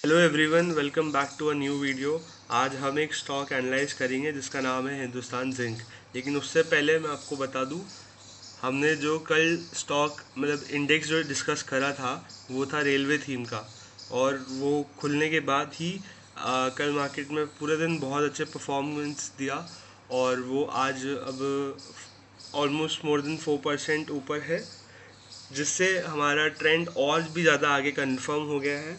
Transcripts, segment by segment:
Hello everyone, welcome back to a new video. आज हम एक स्टॉक एनालाइज करेंगे जिसका नाम है हिंदुस्तान जिंक। लेकिन उससे पहले मैं आपको बता दूं, हमने जो कल स्टॉक इंडेक्स जो डिस्कस करा था वो था रेलवे थीम का। और वो खुलने के बाद ही कल मार्केट में पूरे दिन बहुत अच्छे परफॉर्मेंस दिया। और वो आज अब ऑलमोस्ट मोर देन 4% ऊपर है, जिससे हमारा ट्रेंड और भी ज़्यादा आगे कंफर्म हो गया है।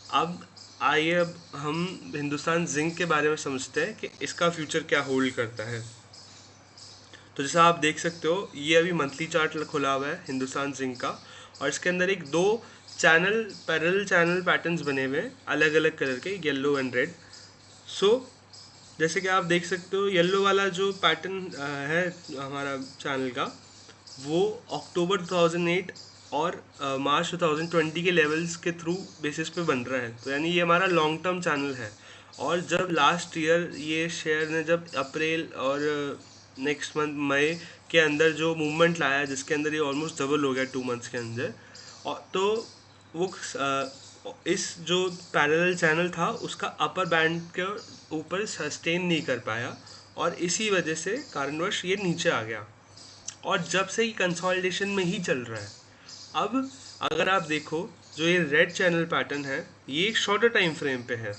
अब आइए, अब हम हिंदुस्तान जिंक के बारे में समझते हैं कि इसका फ्यूचर क्या होल्ड करता है। तो जैसा आप देख सकते हो, ये अभी मंथली चार्ट खुला हुआ है हिंदुस्तान जिंक का। और इसके अंदर एक दो चैनल पैरेलल चैनल पैटर्न्स बने हुए हैं, अलग अलग कलर के, येलो एंड रेड। सो जैसे कि आप देख सकते हो, येलो वाला जो पैटर्न है हमारा चैनल का, वो अक्टूबर 2008 और मार्च 2020 के लेवल्स के थ्रू बेसिस पे बन रहा है। तो यानी ये हमारा लॉन्ग टर्म चैनल है। और जब लास्ट ईयर ये शेयर ने जब अप्रैल और नेक्स्ट मंथ मई के अंदर जो मूवमेंट लाया, जिसके अंदर ये ऑलमोस्ट डबल हो गया 2 मंथ्स के अंदर। और तो वो इस जो पैरेलल चैनल था उसका अपर बैंड के ऊपर सस्टेन नहीं कर पाया, और इसी वजह से कारणवश ये नीचे आ गया। और जब से ये कंसोलिडेशन में ही चल रहा है। अब अगर आप देखो, जो ये रेड चैनल पैटर्न है, ये एक शॉर्टर टाइम फ्रेम पे है।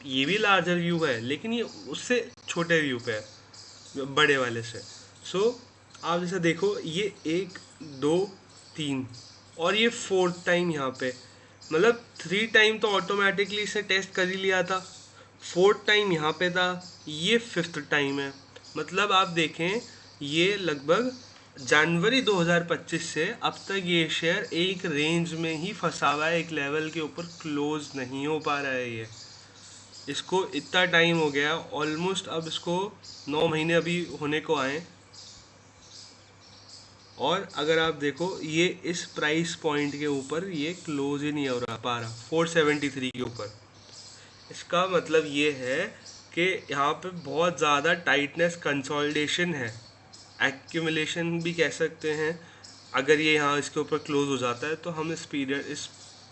ये भी लार्जर व्यू है, लेकिन ये उससे छोटे व्यू पे है, बड़े वाले से। आप जैसे देखो, ये 1 2 3 और ये फोर्थ टाइम यहाँ पे। 3 टाइम तो ऑटोमेटिकली इसे टेस्ट कर ही लिया था, फोर्थ टाइम यहाँ पे था, ये फिफ्थ टाइम है। आप देखें, ये लगभग जनवरी 2025 से अब तक ये शेयर एक रेंज में ही फंसा हुआ है, एक लेवल के ऊपर क्लोज नहीं हो पा रहा है। ये इसको इतना टाइम हो गया ऑलमोस्ट, अब इसको 9 महीने अभी होने को आए। और अगर आप देखो, ये इस प्राइस पॉइंट के ऊपर ये क्लोज ही नहीं हो रहा पा रहा, 473 के ऊपर। इसका मतलब ये है कि यहाँ पे बहुत ज़्यादा टाइटनेस, कंसोलिडेशन है, एक्यूमुलेशन भी कह सकते हैं। अगर ये यहाँ इसके ऊपर क्लोज हो जाता है तो हम इस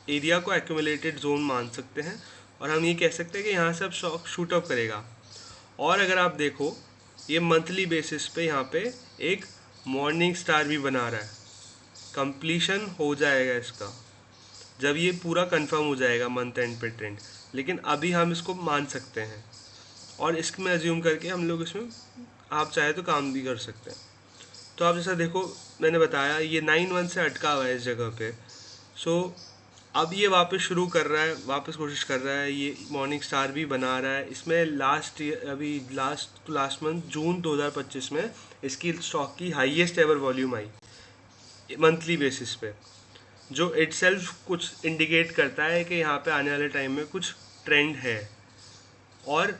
एरिया को एक्यूमुलेटेड जोन मान सकते हैं। और हम ये कह सकते हैं कि यहाँ से अब शॉक शूट अप करेगा। और अगर आप देखो, ये मंथली बेसिस पे यहाँ पे एक मॉर्निंग स्टार भी बना रहा है। कंप्लीशन हो जाएगा इसका जब ये पूरा कंफर्म हो जाएगा मंथ एंड पे ट्रेंड। लेकिन अभी हम इसको मान सकते हैं, और इसमें अज्यूम करके हम लोग इसमें आप चाहे तो काम भी कर सकते हैं। तो आप जैसा देखो, मैंने बताया ये 9 मंथ से अटका हुआ है इस जगह पे। सो अब ये वापस शुरू कर रहा है, वापस कोशिश कर रहा है, ये मॉर्निंग स्टार भी बना रहा है। इसमें लास्ट ईयर, अभी लास्ट मंथ जून 2025 में इसकी स्टॉक की हाईएस्ट एवर वॉल्यूम आई मंथली बेसिस पे, जो इटसेल्फ कुछ इंडिकेट करता है कि यहाँ पे आने वाले टाइम में कुछ ट्रेंड है। और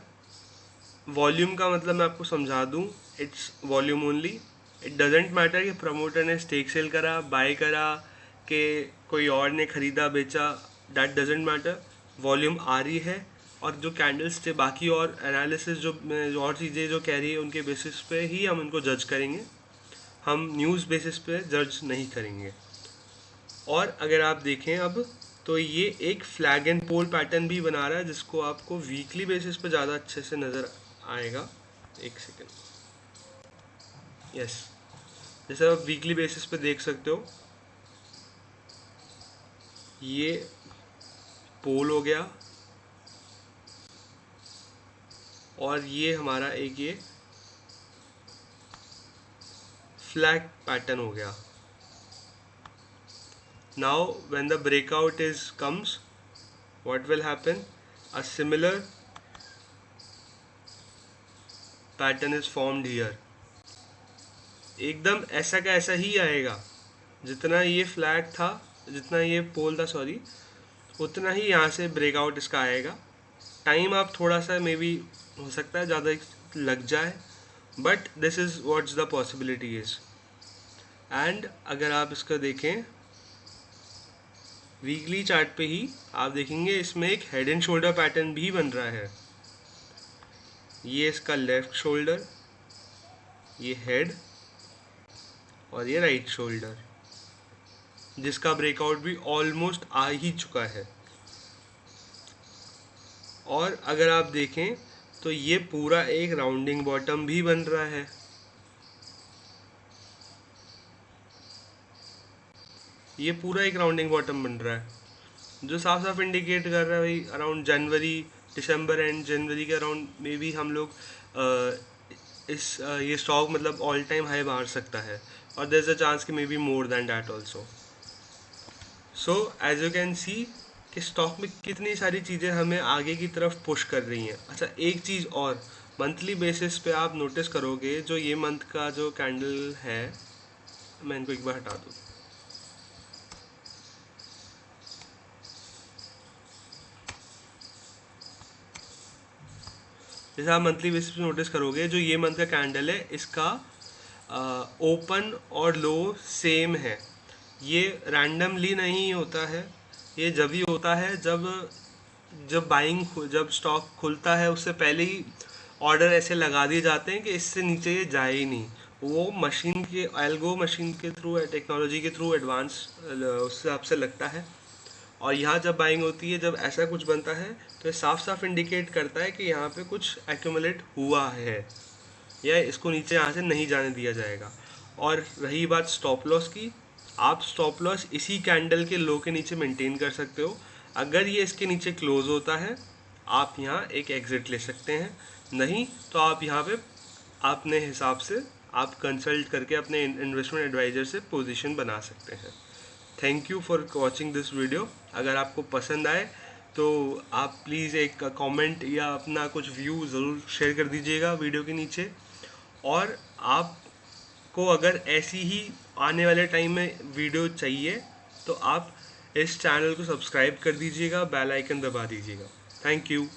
वॉल्यूम का मतलब मैं आपको समझा दूँ, its volume only. It doesn't matter कि प्रमोटर ने स्टेक सेल करा, बाय करा, कि कोई और ने खरीदा बेचा, दैट डजेंट मैटर। वॉल्यूम आ रही है। और जो कैंडल्स थे, बाकी और एनालिसिस जो और चीज़ें जो कह रही है, उनके बेसिस पे ही हम इनको जज करेंगे। हम न्यूज़ बेसिस पे जज नहीं करेंगे। और अगर आप देखें अब, तो ये एक फ्लैग एंड पोल पैटर्न भी बना रहा है, जिसको आपको वीकली बेसिस पे ज़्यादा अच्छे से नज़र आएगा। एक सेकेंड, यस। जैसे आप वीकली बेसिस पे देख सकते हो, ये पोल हो गया, और ये हमारा एक ये फ्लैग पैटर्न हो गया। Now when the breakout is comes, what will happen, a similar pattern is formed here. एकदम ऐसा का ऐसा ही आएगा, जितना ये फ्लैग था, जितना ये पोल था, सॉरी, उतना ही यहाँ से ब्रेकआउट इसका आएगा। टाइम आप थोड़ा सा मे बी हो सकता है ज़्यादा लग जाए, but this is what's the possibility is. And अगर आप इसका देखें वीकली चार्ट पे ही, आप देखेंगे इसमें एक हेड एंड शोल्डर पैटर्न भी बन रहा है। ये इसका लेफ्ट शोल्डर, ये हेड, और ये राइट शोल्डर, जिसका ब्रेकआउट भी ऑलमोस्ट आ ही चुका है। और अगर आप देखें तो ये पूरा एक राउंडिंग बॉटम भी बन रहा है। ये पूरा एक राउंडिंग बॉटम बन रहा है, जो साफ साफ इंडिकेट कर रहा है भाई अराउंड जनवरी, दिसंबर एंड जनवरी के अराउंड मे बी हम लोग ये स्टॉक मतलब ऑल टाइम हाई मार सकता है, और देयर इज अ चांस कि may be more than that also. So as you can see कि स्टॉक में कितनी सारी चीज़ें हमें आगे की तरफ पुश कर रही हैं। अच्छा, एक चीज़ और, मंथली बेसिस पे आप नोटिस करोगे जो ये मंथ का जो कैंडल है, मैं इनको एक बार हटा दूँ। जैसे आप मंथली बेसिस पे नोटिस करोगे जो ये मंथ का कैंडल है, इसका ओपन और लो सेम है। ये रैंडमली नहीं होता है, ये जब ही होता है जब जब स्टॉक खुलता है उससे पहले ही ऑर्डर ऐसे लगा दिए जाते हैं कि इससे नीचे ये जाए ही नहीं। वो मशीन के एल्गो मशीन के थ्रू, टेक्नोलॉजी के थ्रू एडवांस उस हिसाब से लगता है। और यहाँ जब बाइंग होती है, जब ऐसा कुछ बनता है, तो ये साफ साफ इंडिकेट करता है कि यहाँ पे कुछ एक्यूमुलेट हुआ है, या इसको नीचे यहाँ से नहीं जाने दिया जाएगा। और रही बात स्टॉप लॉस की, आप स्टॉप लॉस इसी कैंडल के लो के नीचे मेंटेन कर सकते हो। अगर ये इसके नीचे क्लोज होता है, आप यहाँ एक एग्जिट ले सकते हैं, नहीं तो आप यहाँ पे अपने हिसाब से आप कंसल्ट करके अपने इन्वेस्टमेंट एडवाइज़र से पोजीशन बना सकते हैं। Thank you for watching this video. अगर आपको पसंद आए तो आप प्लीज़ एक कमेंट या अपना कुछ व्यू ज़रूर शेयर कर दीजिएगा वीडियो के नीचे। और आपको अगर ऐसी ही आने वाले टाइम में वीडियो चाहिए तो आप इस चैनल को सब्सक्राइब कर दीजिएगा, बेल आइकन दबा दीजिएगा। Thank you.